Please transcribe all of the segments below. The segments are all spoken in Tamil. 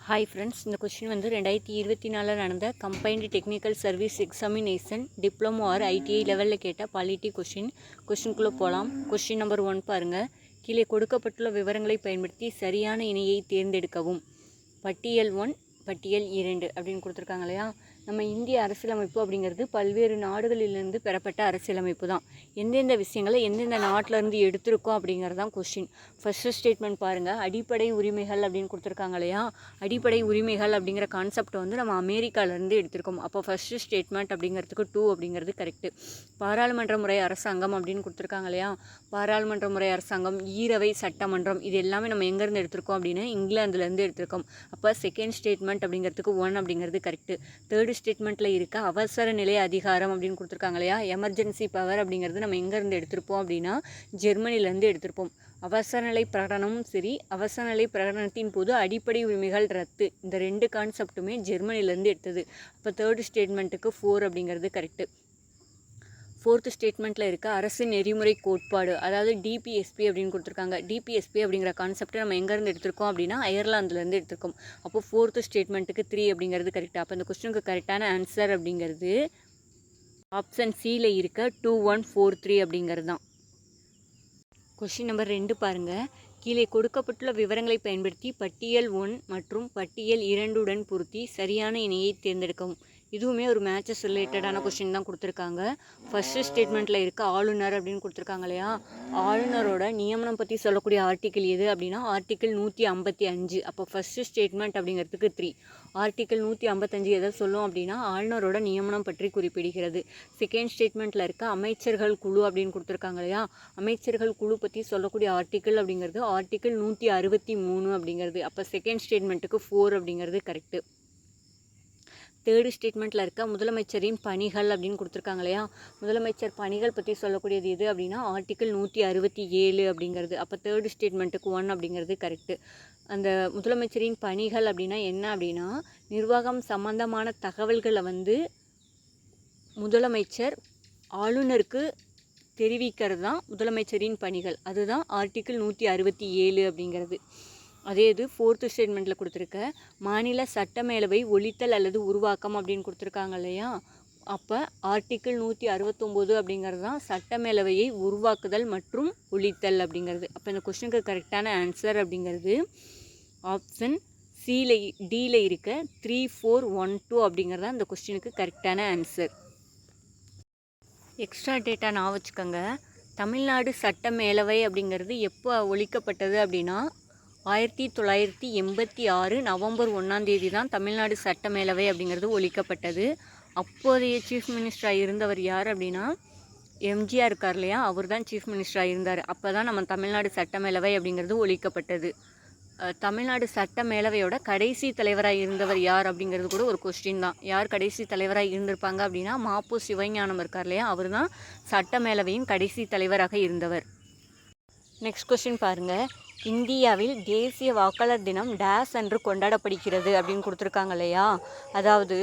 ஹாய் ஃப்ரெண்ட்ஸ், இந்த கொஸ்டின் வந்து 2024 நடந்த combined technical service examination diploma R ITI லெவலில் கேட்ட பாலிட்டி கொஸ்டினுக்குள்ளே போகலாம். கொஸ்டின் நம்பர் 1 பாருங்கள். கீழே கொடுக்கப்பட்டுள்ள விவரங்களை பயன்படுத்தி சரியான இணையை தேர்ந்தெடுக்கவும். பட்டியல் 1 பட்டியல் 2 அப்படின்னு கொடுத்துருக்காங்க இல்லையா. நம்ம இந்திய அரசியலமைப்பு அப்படிங்கிறது பல்வேறு நாடுகளிலிருந்து பெறப்பட்ட அரசியலமைப்பு தான். எந்தெந்த விஷயங்களை எந்தெந்த நாட்டிலேருந்து எடுத்திருக்கோம் அப்படிங்கிறது தான் கொஸ்டின். ஃபஸ்ட்டு ஸ்டேட்மெண்ட் பாருங்கள். அடிப்படை உரிமைகள் அப்படின்னு கொடுத்துருக்காங்க இல்லையா. அடிப்படை உரிமைகள் அப்படிங்கிற கான்செப்ட் வந்து நம்ம அமெரிக்காவிலேருந்து எடுத்திருக்கோம். அப்போ ஃபஸ்ட்டு ஸ்டேட்மெண்ட் அப்படிங்கிறதுக்கு 2 அப்படிங்கிறது கரெக்டு. பாராளுமன்ற முறை அரசாங்கம் அப்படின்னு கொடுத்துருக்காங்க இல்லையா. பாராளுமன்ற முறை அரசாங்கம், ஈரவை சட்டமன்றம், இது எல்லாமே நம்ம எங்கேருந்து எடுத்திருக்கோம் அப்படின்னு இங்கிலாந்துலேருந்து எடுத்திருக்கோம். அப்போ செகண்ட் ஸ்டேட்மெண்ட் அப்படிங்கிறதுக்கு 1 அப்படிங்கிறது கரெக்டு. தேர்டு ஸ்டேட்மெண்ட்டில் இருக்க அவசர நிலை அதிகாரம் அப்படின்னு கொடுத்துருக்காங்க இல்லையா. எமர்ஜென்சி பவர் அப்படிங்கிறது நம்ம எங்கேருந்து எடுத்திருப்போம் அப்படின்னா ஜெர்மனிலேருந்து எடுத்திருப்போம். அவசர நிலை பிரகடனமும் சரி, அவசர நிலை பிரகடனத்தின் போது அடிப்படை உரிமைகள் ரத்து, இந்த 2 கான்செப்ட்டுமே ஜெர்மனிலேருந்து எடுத்தது. அப்போ தேர்டு ஸ்டேட்மெண்ட்டுக்கு 4 அப்படிங்கிறது கரெக்டு. ஃபோர்த்து ஸ்டேட்மெண்ட்டில் இருக்க அரசு நெறிமுறை கோட்பாடு, அதாவது டிபிஎஸ்பி அப்படின்னு கொடுத்துருக்காங்க. டிபிஎஸ்பி அப்படிங்கிற கான்செப்டை நம்ம எங்கேருந்து எடுத்திருக்கோம் அப்படின்னா அயர்லாந்துலேருந்து எடுத்திருக்கோம். அப்போ ஃபோர்த்து ஸ்டேட்மெண்ட்டுக்கு 3 அப்படிங்கிறது கரெக்டாக. அப்போ இந்த கொஸ்டினுக்கு கரெக்டான ஆன்சர் அப்படிங்கிறது ஆப்ஷன் சியில் இருக்க 2143 அப்படிங்கிறது தான். கொஸ்டின் நம்பர் 2 பாருங்கள். கீழே கொடுக்கப்பட்டுள்ள விவரங்களை பயன்படுத்தி பட்டியல் 1 மற்றும் பட்டியல் 2 பொருத்தி சரியான இணையை தேர்ந்தெடுக்கவும். இதுவுமே ஒரு மேட்சஸ் ரிலேட்டடான கொஸ்டின் தான் கொடுத்துருக்காங்க. ஃபஸ்ட்டு ஸ்டேட்மெண்ட்டில் இருக்க ஆளுநர் அப்படின்னு கொடுத்துருக்காங்க இல்லையா. ஆளுநரோட நியமனம் பற்றி சொல்லக்கூடிய ஆர்டிக்கிள் எது அப்படின்னா ஆர்டிக்கிள் 155. அப்போ ஃபஸ்ட்டு ஸ்டேட்மெண்ட் அப்படிங்கிறதுக்கு 3. ஆர்டிக்கிள் 155 எதை சொல்லும் அப்படின்னா ஆளுநரோட நியமனம் பற்றி குறிப்பிடுகிறது. செகண்ட் ஸ்டேட்மெண்ட்டில் இருக்க அமைச்சர்கள் குழு அப்படின்னு கொடுத்துருக்காங்க இல்லையா. அமைச்சர்கள் குழு பற்றி சொல்லக்கூடிய ஆர்டிக்கிள் அப்படிங்கிறது ஆர்டிக்கிள் 163 அப்படிங்கிறது. அப்போ செகண்ட் ஸ்டேட்மெண்ட்டுக்கு 4 அப்படிங்கிறது கரெக்டு. தேர்டு ஸ்டேட்மெண்ட்டில் இருக்க முதலமைச்சரின் பணிகள் அப்படின்னு கொடுத்துருக்காங்க இல்லையா. முதலமைச்சர் பணிகள் பற்றி சொல்லக்கூடியது எது அப்படின்னா ஆர்டிக்கிள் 167 அப்படிங்கிறது. அப்போ தேர்டு ஸ்டேட்மெண்ட்டுக்கு 1 அப்படிங்கிறது கரெக்டு. அந்த முதலமைச்சரின் பணிகள் அப்படின்னா என்ன அப்படின்னா நிர்வாகம் சம்பந்தமான தகவல்களை வந்து முதலமைச்சர் ஆளுநருக்கு தெரிவிக்கிறது தான் முதலமைச்சரின் பணிகள். அதுதான் ஆர்டிக்கிள் 167 அப்படிங்கிறது. அதே இது ஃபோர்த்து ஸ்டேட்மெண்ட்டில் கொடுத்துருக்க மாநில சட்டமேலவை ஒழித்தல் அல்லது உருவாக்கம் அப்படின்னு கொடுத்துருக்காங்க இல்லையா. அப்போ ஆர்டிக்கிள் 169 அப்படிங்கிறது தான் சட்டமேலவையை உருவாக்குதல் மற்றும் ஒழித்தல் அப்படிங்கிறது. அப்போ இந்த கொஸ்டினுக்கு கரெக்டான ஆன்சர் அப்படிங்கிறது ஆப்ஷன் டியில் இருக்க 3412 அப்படிங்கிறது தான் இந்த கொஸ்டினுக்கு கரெக்டான ஆன்சர். எக்ஸ்ட்ரா டேட்டா நான் வச்சுக்கோங்க. தமிழ்நாடு சட்டமேலவை அப்படிங்கிறது எப்போ ஒழிக்கப்பட்டது அப்படின்னா 1986 நவம்பர் 1 தான் தமிழ்நாடு சட்டமேலவை அப்படிங்கிறது ஒழிக்கப்பட்டது. அப்போதைய சீஃப் மினிஸ்டராக இருந்தவர் யார் அப்படின்னா எம்ஜிஆர் இருக்கார் இல்லையா, அவர் தான் சீஃப் மினிஸ்டராக இருந்தார். அப்போ தான் நம்ம தமிழ்நாடு சட்டமேலவை அப்படிங்கிறது ஒழிக்கப்பட்டது. தமிழ்நாடு சட்டமேலவையோட கடைசி தலைவராக இருந்தவர் யார் அப்படிங்கிறது கூட ஒரு கொஸ்டின் தான். யார் கடைசி தலைவராக இருந்திருப்பாங்க அப்படின்னா மாப்பு சிவஞானம் இருக்கார் இல்லையா, அவர் தான் சட்டமேலவையின் கடைசி தலைவராக இருந்தவர். நெக்ஸ்ட் கொஸ்டின் பாருங்கள். இந்தியாவில் தேசிய வாக்காளர் தினம் டேஸ் அன்று கொண்டாடப்படுகிறது அப்படின்னு கொடுத்துருக்காங்க இல்லையா. அதாவது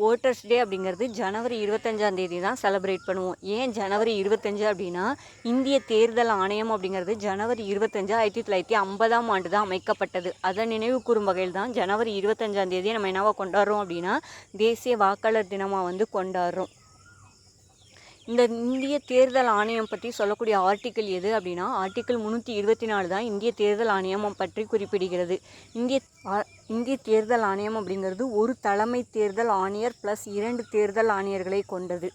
ஓட்டர்ஸ் டே அப்படிங்கிறது ஜனவரி 25 தான் செலிப்ரேட் பண்ணுவோம். ஏன் ஜனவரி 25 அப்படின்னா இந்திய தேர்தல் ஆணையம் அப்படிங்கிறது ஜனவரி 25 1950 தான் அமைக்கப்பட்டது. அதை நினைவு கூறும் வகையில் தான் ஜனவரி 25 நம்ம என்னவா கொண்டாடுறோம் அப்படின்னா தேசிய வாக்காளர் தினமாக வந்து கொண்டாடுறோம். இந்த இந்திய தேர்தல் ஆணையம் பற்றி சொல்லக்கூடிய ஆர்டிக்கிள் எது அப்படின்னா ஆர்டிக்கிள் 324 தான் இந்திய தேர்தல் ஆணையம் பற்றி குறிப்பிடுகிறது. இந்திய தேர்தல் ஆணையம் அப்படிங்கிறது ஒரு தலைமை தேர்தல் ஆணையர் ப்ளஸ் 2 தேர்தல் ஆணையர்களை கொண்டது.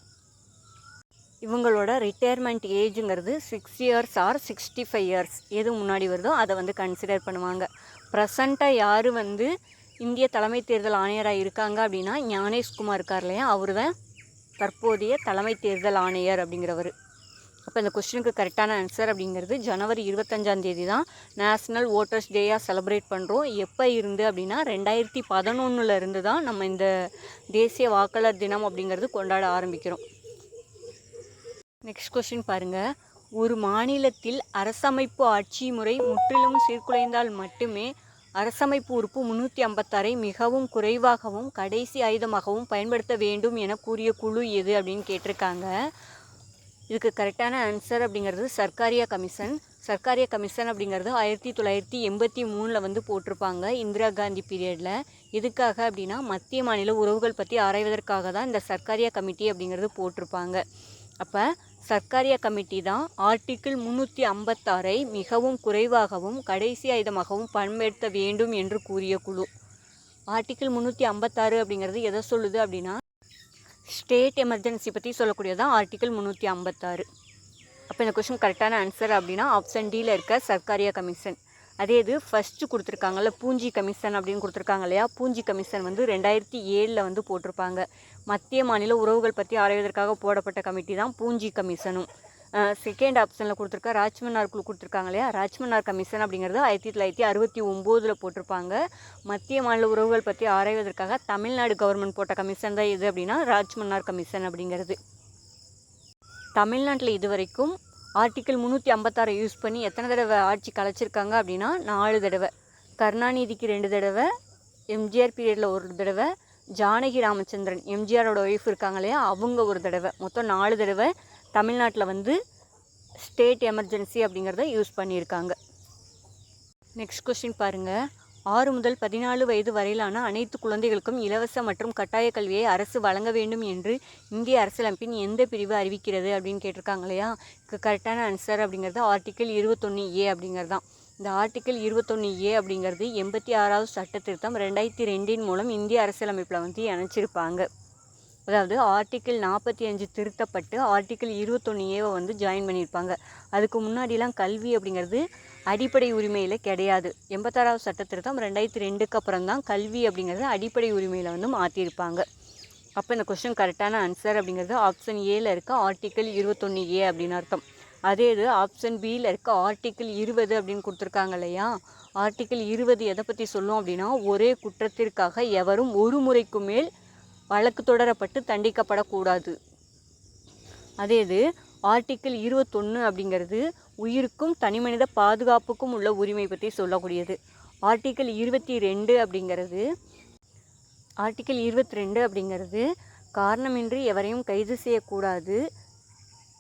இவங்களோட ரிட்டையர்மெண்ட் ஏஜுங்கிறது 6 இயர்ஸ் ஆர் 65 இயர்ஸ் எது முன்னாடி வருதோ அதை வந்து கன்சிடர் பண்ணுவாங்க. ப்ரெசண்ட்டாக யார் வந்து இந்திய தலைமை தேர்தல் ஆணையராக இருக்காங்க அப்படின்னா ஞானேஷ்குமார் இருக்கார் இல்லையா, அவர் தான் தற்போதைய தலைமை தேர்தல் ஆணையர் அப்படிங்கிறவர். அப்போ இந்த கொஸ்டினுக்கு கரெக்டான ஆன்சர் அப்படிங்கிறது ஜனவரி 25 தான் நேஷ்னல் ஓட்டர்ஸ் டேயாக செலிப்ரேட் பண்ணுறோம். எப்போ இருந்து அப்படின்னா 2011 இருந்து தான் நம்ம இந்த தேசிய வாக்காளர் தினம் அப்படிங்கிறது கொண்டாட ஆரம்பிக்கிறோம். நெக்ஸ்ட் கொஸ்டின் பாருங்கள். ஒரு மாநிலத்தில் அரசமைப்பு ஆட்சி முறை முற்றிலும் சீர்குலைந்தால் மட்டுமே அரசமைப்பு உறுப்பு 356 மிகவும் குறைவாகவும் கடைசி ஆயுதமாகவும் பயன்படுத்த வேண்டும் என கூறிய குழு எது அப்படின்னு கேட்டிருக்காங்க. இதுக்கு கரெக்டான ஆன்சர் அப்படிங்கிறது சர்க்காரியா கமிஷன். சர்க்காரிய கமிஷன் அப்படிங்கிறது 1983 வந்து போட்டிருப்பாங்க இந்திரா காந்தி பீரியடில். எதுக்காக அப்படின்னா மத்திய மாநில உறவுகள் பற்றி ஆராய்வதற்காக தான் இந்த சர்க்காரிய கமிட்டி அப்படிங்கிறது போட்டிருப்பாங்க. அப்போ சர்க்காரிய கமிட்டி தான் ஆர்டிக்கிள் 356 மிகவும் குறைவாகவும் கடைசி ஆயுதமாகவும் பயன்படுத்த வேண்டும் என்று கூறிய குழு. ஆர்டிக்கிள் 356 அப்படிங்கிறது எதை சொல்லுது அப்படின்னா ஸ்டேட் எமர்ஜென்சி பற்றி சொல்லக்கூடியதான் ஆர்டிக்கிள் 356. அப்போ இந்த கொஸ்டின் கரெக்டான ஆன்சர் அப்படின்னா ஆப்ஷன் டியில் இருக்க சர்க்காரிய கமிஷன். அதே இது ஃபஸ்ட்டு கொடுத்துருக்காங்கல்ல பூஞ்சி கமிஷன் அப்படின்னு கொடுத்துருக்காங்க இல்லையா, பூஞ்சி கமிஷன் வந்து 2007 வந்து போட்டிருப்பாங்க. மத்திய மாநில உறவுகள் பற்றி ஆராய்வதற்காக போடப்பட்ட கமிட்டி தான் பூஞ்சி கமிஷனும். செகண்ட் ஆப்ஷனில் கொடுத்துருக்க ராஜ்மன்னார் குழு கொடுத்துருக்காங்க இல்லையா, ராஜ்மன்னார் கமிஷன் அப்படிங்கிறது 1969 போட்டிருப்பாங்க. மத்திய மாநில உறவுகள் பற்றி ஆராய்வதற்காக தமிழ்நாடு கவர்மெண்ட் போட்ட கமிஷன் தான் எது அப்படின்னா ராஜ்மன்னார் கமிஷன் அப்படிங்கிறது. தமிழ்நாட்டில் இது வரைக்கும் ஆர்டிக்கிள் 356 யூஸ் பண்ணி எத்தனை தடவை ஆட்சி கலைச்சிருக்காங்க அப்படின்னா 4 தடவை. கருணாநிதிக்கு 2 தடவை, எம்ஜிஆர் பீரியடில் 1 தடவை, ஜானகி ராமச்சந்திரன் எம்ஜிஆரோட ஒய்ஃப் இருக்காங்க இல்லையா அவங்க 1 தடவை, மொத்தம் 4 தடவை தமிழ்நாட்டில் வந்து ஸ்டேட் எமர்ஜென்சி அப்படிங்கிறத யூஸ் பண்ணியிருக்காங்க. நெக்ஸ்ட் கொஸ்டின் பாருங்கள். 6 முதல் 14 வயது வரையிலான அனைத்து குழந்தைகளுக்கும் இலவச மற்றும் கட்டாய கல்வியை அரசு வழங்க வேண்டும் என்று இந்திய அரசியலமைப்பின் எந்த பிரிவு அறிவிக்கிறது அப்படின்னு கேட்டிருக்காங்க இல்லையா. கரெக்டான ஆன்சர் அப்படிங்கிறது ஆர்டிக்கிள் 21A அப்படிங்கிறது தான். இந்த ஆர்டிக்கிள் 21A அப்படிங்கிறது 86வது சட்ட திருத்தம் 2002 மூலம் இந்திய அரசியலமைப்பில் வந்து இணைச்சிருப்பாங்க. அதாவது ஆர்டிக்கிள் 45 திருத்தப்பட்டு ஆர்டிக்கிள் 21A வந்து ஜாயின் பண்ணியிருப்பாங்க. அதுக்கு முன்னாடிலாம் கல்வி அப்படிங்கிறது அடிப்படை உரிமையில் கிடையாது. 86வது சட்ட திருத்தம் 2002க்கு அப்புறம் தான் கல்வி அப்படிங்கிறது அடிப்படை உரிமையில் வந்து மாற்றிருப்பாங்க. அப்போ இந்த கொஸ்டின் கரெக்டான ஆன்சர் அப்படிங்கிறது ஆப்ஷன் ஏல இருக்க ஆர்டிக்கிள் 21A அப்படின்னு அர்த்தம். அதே இது ஆப்ஷன் பியில் இருக்க ஆர்டிக்கிள் 20 அப்படின்னு கொடுத்துருக்காங்க இல்லையா. ஆர்டிக்கிள் 20 எதை பற்றி சொல்லும் அப்படின்னா ஒரே குற்றத்திற்காக எவரும் ஒரு முறைக்கு மேல் வழக்கு தொடரப்பட்டு தண்டிக்கப்படக்கூடாது. அதே இது ஆர்டிக்கிள் 21 அப்படிங்கிறது உயிருக்கும் தனிமனித பாதுகாப்புக்கும் உள்ள உரிமை பற்றி சொல்லக்கூடியது. ஆர்டிக்கிள் 22 அப்படிங்கிறது காரணமின்றி எவரையும் கைது செய்யக்கூடாது,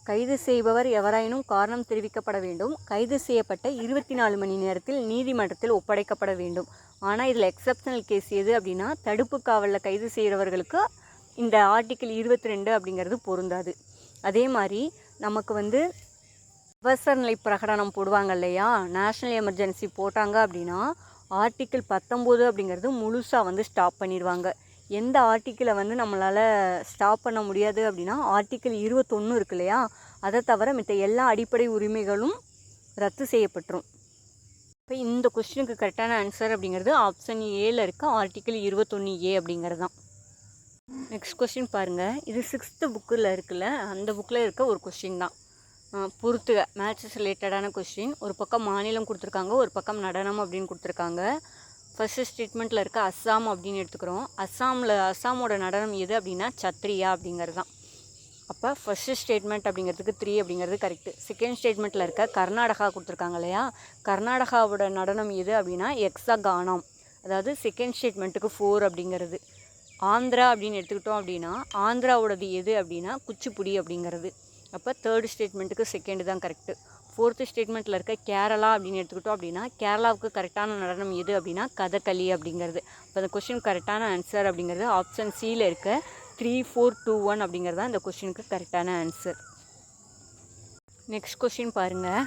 கைது செய்பவர் எவராயினும் காரணம் தெரிவிக்கப்பட வேண்டும், கைது செய்யப்பட்ட 24 மணி நேரத்தில் நீதிமன்றத்தில் ஒப்படைக்கப்பட வேண்டும். ஆனால் இதில் எக்ஸப்ஷனல் கேஸ் எது அப்படின்னா தடுப்பு காவலில் கைது செய்கிறவர்களுக்கு இந்த ஆர்டிக்கிள் 22 அப்படிங்கிறது பொருந்தாது. அதே மாதிரி நமக்கு வந்து அவசர நிலை பிரகடனம் போடுவாங்க இல்லையா, நேஷ்னல் எமர்ஜென்சி போட்டாங்க அப்படின்னா ஆர்டிக்கிள் 19 அப்படிங்கிறது முழுசாக வந்து ஸ்டாப் பண்ணிடுவாங்க. எந்த ஆர்டிக்கிளை வந்து நம்மளால் ஸ்டாப் பண்ண முடியாது அப்படின்னா ஆர்டிக்கிள் 21 இருக்கு இல்லையா, அதை தவிர மற்ற எல்லா அடிப்படை உரிமைகளும் ரத்து செய்யப்பட்டுரும். இப்போ இந்த கொஸ்டினுக்கு கரெக்டான ஆன்சர் அப்படிங்கிறது ஆப்ஷன் ஏல இருக்க ஆர்டிக்கிள் 21A அப்படிங்கிறது தான். நெக்ஸ்ட் கொஸ்டின் பாருங்கள். இது 6th புக்கில் இருக்குல்ல, அந்த புக்கில் இருக்க ஒரு கொஸ்டின் தான். பொறுத்துக மேட்சஸ் ரிலேட்டடான கொஸ்டின். ஒரு பக்கம் மாநிலம் கொடுத்துருக்காங்க, ஒரு பக்கம் நடனம் அப்படின்னு கொடுத்துருக்காங்க. ஃபஸ்ட்டு ஸ்டேட்மெண்ட்டில் இருக்க அஸ்ஸாம் அப்படின்னு எடுத்துக்கிறோம். அஸ்ஸாமோட நடனம் எது அப்படின்னா சத்ரியா அப்படிங்கிறது தான். அப்போ ஃபஸ்ட்டு ஸ்டேட்மெண்ட் அப்படிங்கிறதுக்கு 3 அப்படிங்கிறது கரெக்டு. செகண்ட் ஸ்டேட்மெண்ட்டில் இருக்க கர்நாடகா கொடுத்துருக்காங்க இல்லையா, கர்நாடகாவோட நடனம் எது அப்படின்னா யக்ஷகானம், அதாவது செகண்ட் ஸ்டேட்மெண்ட்டுக்கு 4 அப்படிங்கிறது. ஆந்திரா அப்படின்னு எடுத்துக்கிட்டோம் அப்படின்னா ஆந்திராவோடது எது அப்படின்னா குச்சிப்புடி அப்படிங்கிறது. அப்போ தேர்டு ஸ்டேட்மெண்ட்டுக்கு செகண்டு தான் கரெக்டு. ஃபோர்த்து ஸ்டேட்மெண்ட்டில் இருக்க கேரளா அப்படின்னு எடுத்துக்கிட்டோம் அப்படின்னா கேரளாவுக்கு கரெக்டான நடனம் எது அப்படின்னா கதகளி அப்படிங்கிறது. இப்போ அந்த கொஸ்டின் கரெக்டான ஆன்சர் அப்படிங்கிறது ஆப்ஷன் சியில் இருக்க 3, 4, 2, 1 அப்படிங்கிறது தான் இந்த கொஸ்டினுக்கு கரெக்டான ஆன்சர். நெக்ஸ்ட் கொஸ்டின் பாருங்கள்.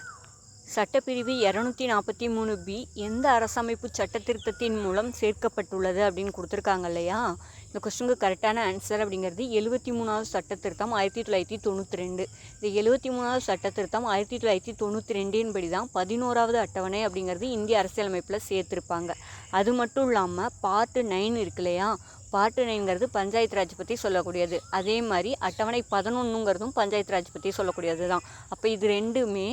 சட்டப்பிரிவு 243B எந்த அரசமைப்பு சட்ட திருத்தத்தின் மூலம் சேர்க்கப்பட்டுள்ளது அப்படின்னு கொடுத்துருக்காங்க இல்லையா. இந்த கொஸ்டினுக்கு கரெக்டான ஆன்சர் அப்படிங்கிறது 73வது சட்ட திருத்தம் 1992. இந்த 73வது சட்ட திருத்தம் 1992 படி தான் 11வது அட்டவணை அப்படிங்கிறது இந்திய அரசியலமைப்பில் சேர்த்துருப்பாங்க. அது மட்டும் இல்லாமல் பார்ட் 9 இருக்கு இல்லையா, பார்ட் 9ங்கிறது பஞ்சாயத்து ராஜ் பற்றி சொல்லக்கூடியது. அதே மாதிரி அட்டவணை 11ங்கிறதும் பஞ்சாயத்து ராஜ் பற்றி சொல்லக்கூடியது தான். அப்போ இது ரெண்டுமே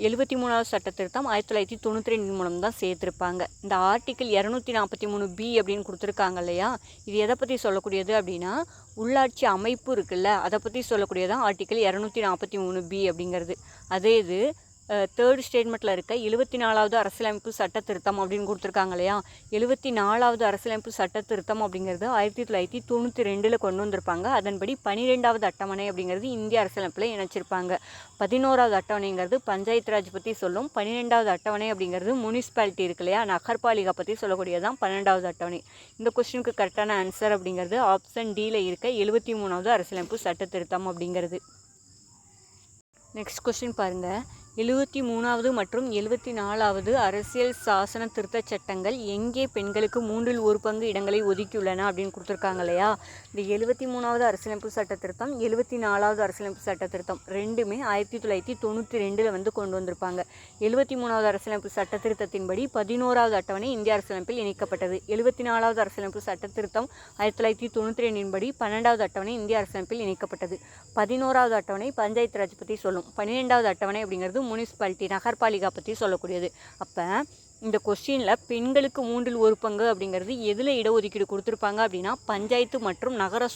73வது சட்ட திருத்தம் 1992 மூலம் தான் சேர்த்துருப்பாங்க. இந்த ஆர்டிக்கிள் 243B அப்படின்னு கொடுத்துருக்காங்க இல்லையா, இது எதை பற்றி சொல்லக்கூடியது அப்படின்னா உள்ளாட்சி அமைப்பு இருக்குல்ல அதை பற்றி சொல்லக்கூடியதான் ஆர்டிக்கிள் 243B அப்படிங்கிறது. அதே இது தேர்ட் ஸ்டேட்மெண்ட்டில் இருக்க 74வது அரசியலமைப்பு சட்ட திருத்தம் அப்படின்னு கொடுத்துருக்காங்க இல்லையா. 74வது அரசியலமைப்பு சட்ட திருத்தம் அப்படிங்கிறது 1992 கொண்டு வந்திருப்பாங்க. அதன்படி 12வது அட்டவணை அப்படிங்கிறது இந்திய அரசியலமைப்பில் இணைச்சிருப்பாங்க. 11வது அட்டவணைங்கிறது பஞ்சாயத்து ராஜ் பற்றி சொல்லும். 12வது அட்டவணை அப்படிங்கிறது முனிசிபாலிட்டி இருக்கு இல்லையா, நகர்பாலிகா பற்றி சொல்லக்கூடியதான் 12வது அட்டவணை. இந்த கொஸ்டினுக்கு கரெக்டான ஆன்சர் அப்படிங்கிறது ஆப்ஷன் டியில் இருக்க 73வது அரசியலமைப்பு சட்ட திருத்தம் அப்படிங்கிறது. நெக்ஸ்ட் கொஸ்டின் பாருங்கள். 73வது மற்றும் 74வது அரசியல் சாசன திருத்தச் சட்டங்கள் எங்கே பெண்களுக்கு 1/3 இடங்களை ஒதுக்கியுள்ளன அப்படின்னு கொடுத்துருக்காங்க இல்லையா. இந்த 73வது அரசியலமைப்பு சட்ட திருத்தம் 74வது அரசியலமைப்பு சட்ட திருத்தம் ரெண்டுமே 1992 கொண்டு வந்திருப்பாங்க. 73வது அரசியலமைப்பு சட்ட திருத்தத்தின்படி 11வது அட்டவணை இந்திய அரசியலமைப்பில் இணைக்கப்பட்டது. 74வது அரசியலமைப்பு சட்ட திருத்தம் 1992 படி 12வது அட்டவணை இந்திய அரசியலமைப்பில் இணைக்கப்பட்டது. 11வது அட்டவணை பஞ்சாயத்து ராஜ் பற்றி சொல்லும். 12வது அட்டவணை அப்படிங்கிறது முனிசிபாலிட்டி நகர்பாலிகா பற்றி சொல்லக்கூடியது. அப்போ இந்த கொஸ்டினில் பெண்களுக்கு 1/3 அப்படிங்கிறது எதில் இடஒதுக்கீடு கொடுத்துருப்பாங்க அப்படின்னா பஞ்சாயத்து மற்றும் நகர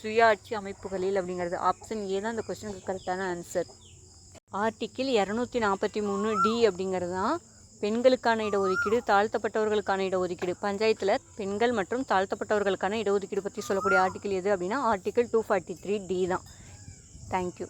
சுயாட்சி அமைப்புகளில் அப்படிங்கிறது. ஆப்ஷன் ஏ தான் இந்த கொஸ்டினுக்கு கரெக்டான ஆன்சர். ஆர்டிக்கிள் 243D அப்படிங்கிறது தான் பெண்களுக்கான இடஒதுக்கீடு, தாழ்த்தப்பட்டவர்களுக்கான இடஒதுக்கீடு. பஞ்சாயத்தில் பெண்கள் மற்றும் தாழ்த்தப்பட்டவர்களுக்கான இடஒதுக்கீடு பற்றி சொல்லக்கூடிய ஆர்டிக்கிள் எது அப்படின்னா ஆர்டிக்கிள் 243D தான். தேங்க்யூ.